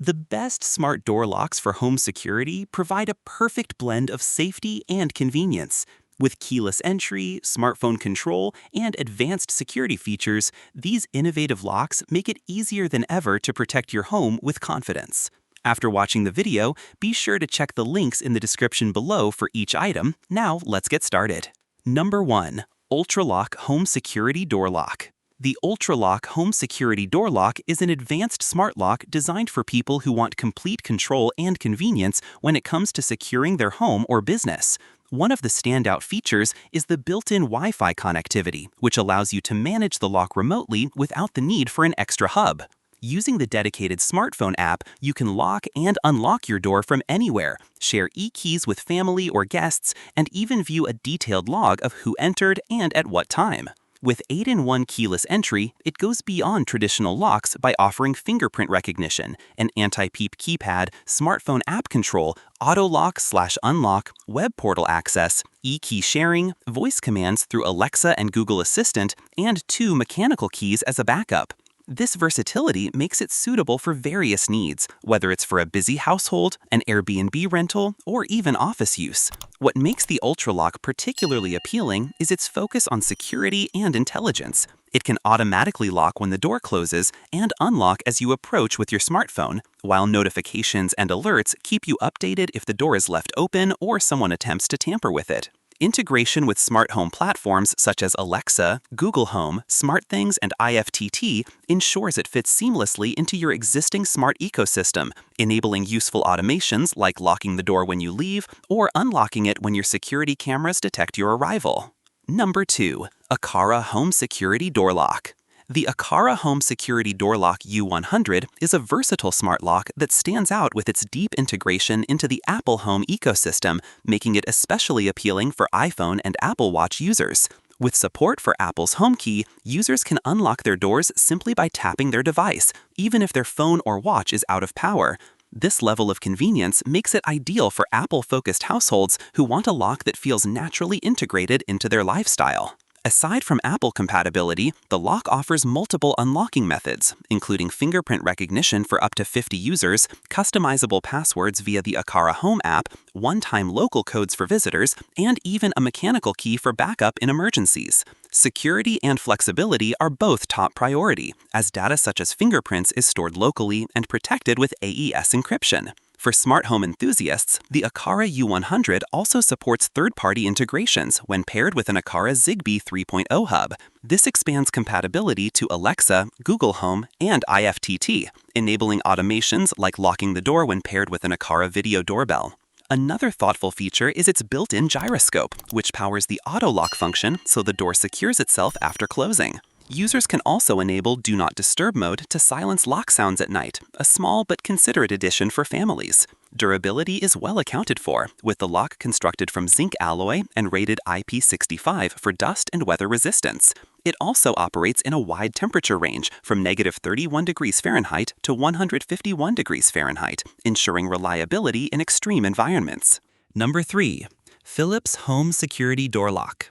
The best smart door locks for home security provide a perfect blend of safety and convenience. With keyless entry, smartphone control, and advanced security features, these innovative locks make it easier than ever to protect your home with confidence. After watching the video, be sure to check the links in the description below for each item. Now, let's get started. Number 1. ULTRALOQ Home Security Door Lock. The ULTRALOQ Home Security Door Lock is an advanced smart lock designed for people who want complete control and convenience when it comes to securing their home or business. One of the standout features is the built-in Wi-Fi connectivity, which allows you to manage the lock remotely without the need for an extra hub. Using the dedicated smartphone app, you can lock and unlock your door from anywhere, share e-keys with family or guests, and even view a detailed log of who entered and at what time. With 8-in-1 keyless entry, it goes beyond traditional locks by offering fingerprint recognition, an anti-peep keypad, smartphone app control, auto lock/unlock, web portal access, e-key sharing, voice commands through Alexa and Google Assistant, and 2 mechanical keys as a backup. This versatility makes it suitable for various needs, whether it's for a busy household, an Airbnb rental, or even office use. What makes the ULTRALOQ particularly appealing is its focus on security and intelligence. It can automatically lock when the door closes and unlock as you approach with your smartphone, while notifications and alerts keep you updated if the door is left open or someone attempts to tamper with it. Integration with smart home platforms such as Alexa, Google Home, SmartThings, and IFTT ensures it fits seamlessly into your existing smart ecosystem, enabling useful automations like locking the door when you leave or unlocking it when your security cameras detect your arrival. Number 2. Aqara Home Security Door Lock. The Aqara Home Security Door Lock U100 is a versatile smart lock that stands out with its deep integration into the Apple Home ecosystem, making it especially appealing for iPhone and Apple Watch users. With support for Apple's Home Key, users can unlock their doors simply by tapping their device, even if their phone or watch is out of power. This level of convenience makes it ideal for Apple-focused households who want a lock that feels naturally integrated into their lifestyle. Aside from Apple compatibility, the lock offers multiple unlocking methods, including fingerprint recognition for up to 50 users, customizable passwords via the Aqara Home app, one-time local codes for visitors, and even a mechanical key for backup in emergencies. Security and flexibility are both top priority, as data such as fingerprints is stored locally and protected with AES encryption. For smart home enthusiasts, the Aqara U100 also supports third-party integrations when paired with an Aqara Zigbee 3.0 hub. This expands compatibility to Alexa, Google Home, and IFTT, enabling automations like locking the door when paired with an Aqara video doorbell. Another thoughtful feature is its built-in gyroscope, which powers the auto lock function so the door secures itself after closing. Users can also enable Do Not Disturb mode to silence lock sounds at night, a small but considerate addition for families. Durability is well accounted for, with the lock constructed from zinc alloy and rated IP65 for dust and weather resistance. It also operates in a wide temperature range from -31 degrees Fahrenheit to 151 degrees Fahrenheit, ensuring reliability in extreme environments. Number 3. Philips Home Security Door Lock.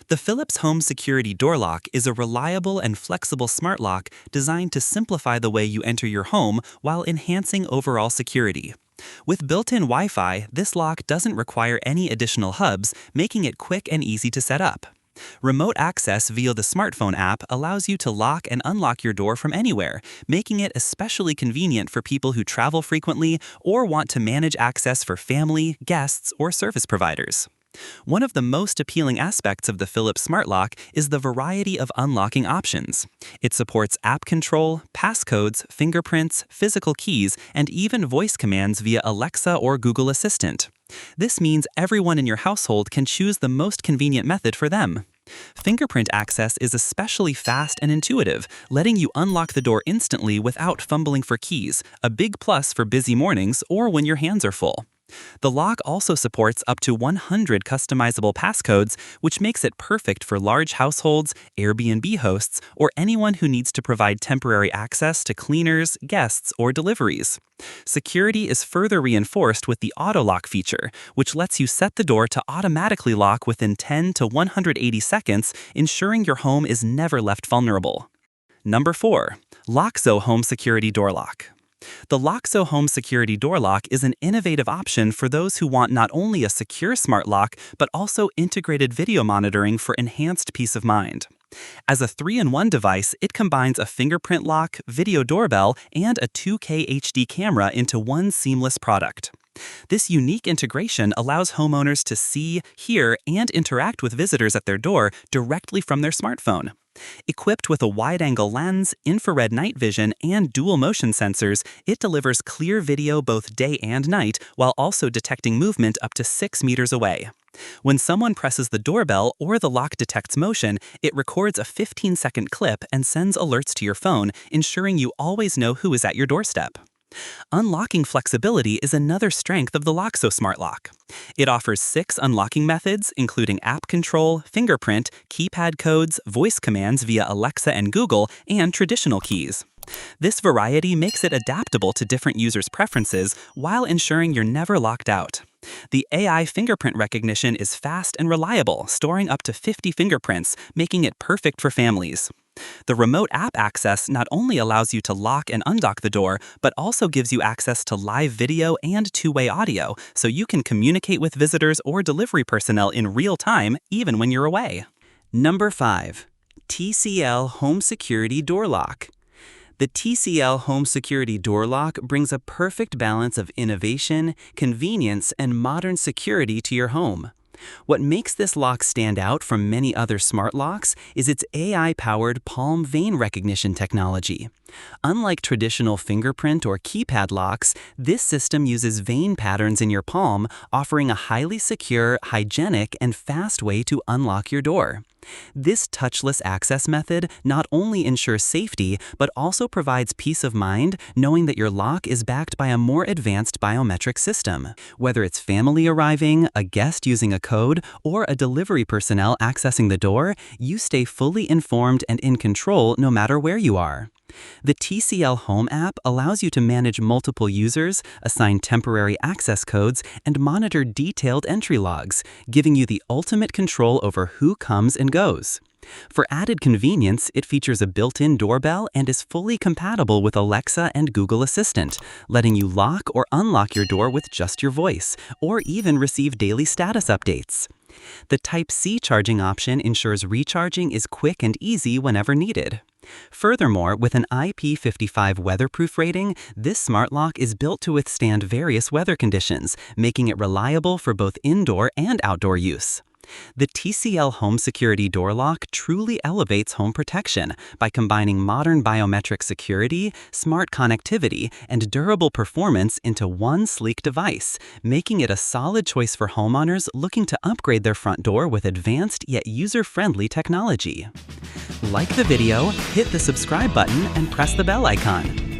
The Philips Home Security Door Lock is a reliable and flexible smart lock designed to simplify the way you enter your home while enhancing overall security. With built-in Wi-Fi, this lock doesn't require any additional hubs, making it quick and easy to set up. Remote access via the smartphone app allows you to lock and unlock your door from anywhere, making it especially convenient for people who travel frequently or want to manage access for family, guests, or service providers. One of the most appealing aspects of the Philips Smart Lock is the variety of unlocking options. It supports app control, passcodes, fingerprints, physical keys, and even voice commands via Alexa or Google Assistant. This means everyone in your household can choose the most convenient method for them. Fingerprint access is especially fast and intuitive, letting you unlock the door instantly without fumbling for keys, a big plus for busy mornings or when your hands are full. The lock also supports up to 100 customizable passcodes, which makes it perfect for large households, Airbnb hosts, or anyone who needs to provide temporary access to cleaners, guests, or deliveries. Security is further reinforced with the auto lock feature, which lets you set the door to automatically lock within 10 to 180 seconds, ensuring your home is never left vulnerable. Number 4. Lockzo Home Security Door Lock. The Lockzo home security door lock is an innovative option for those who want not only a secure smart lock, but also integrated video monitoring for enhanced peace of mind. As a 3-in-1 device, it combines a fingerprint lock, video doorbell, and a 2K HD camera into one seamless product. This unique integration allows homeowners to see, hear, and interact with visitors at their door directly from their smartphone. Equipped with a wide-angle lens, infrared night vision, and dual motion sensors, it delivers clear video both day and night while also detecting movement up to 6 meters away. When someone presses the doorbell or the lock detects motion, it records a 15-second clip and sends alerts to your phone, ensuring you always know who is at your doorstep. Unlocking flexibility is another strength of the Lockzo Smart Lock. It offers 6 unlocking methods, including app control, fingerprint, keypad codes, voice commands via Alexa and Google, and traditional keys. This variety makes it adaptable to different users' preferences while ensuring you're never locked out. The AI fingerprint recognition is fast and reliable, storing up to 50 fingerprints, making it perfect for families. The remote app access not only allows you to lock and unlock the door, but also gives you access to live video and two-way audio, so you can communicate with visitors or delivery personnel in real time, even when you're away. Number 5. TCL Home Security Door Lock. The TCL Home Security Door Lock brings a perfect balance of innovation, convenience, and modern security to your home. What makes this lock stand out from many other smart locks is its AI-powered palm vein recognition technology. Unlike traditional fingerprint or keypad locks, this system uses vein patterns in your palm, offering a highly secure, hygienic, and fast way to unlock your door. This touchless access method not only ensures safety, but also provides peace of mind knowing that your lock is backed by a more advanced biometric system. Whether it's family arriving, a guest using a code, or a delivery personnel accessing the door, you stay fully informed and in control no matter where you are. The TCL Home app allows you to manage multiple users, assign temporary access codes, and monitor detailed entry logs, giving you the ultimate control over who comes and goes. For added convenience, it features a built-in doorbell and is fully compatible with Alexa and Google Assistant, letting you lock or unlock your door with just your voice, or even receive daily status updates. The Type-C charging option ensures recharging is quick and easy whenever needed. Furthermore, with an IP55 weatherproof rating, this smart lock is built to withstand various weather conditions, making it reliable for both indoor and outdoor use. The TCL Home Security Door Lock truly elevates home protection by combining modern biometric security, smart connectivity, and durable performance into one sleek device, making it a solid choice for homeowners looking to upgrade their front door with advanced yet user-friendly technology. Like the video, hit the subscribe button, and press the bell icon.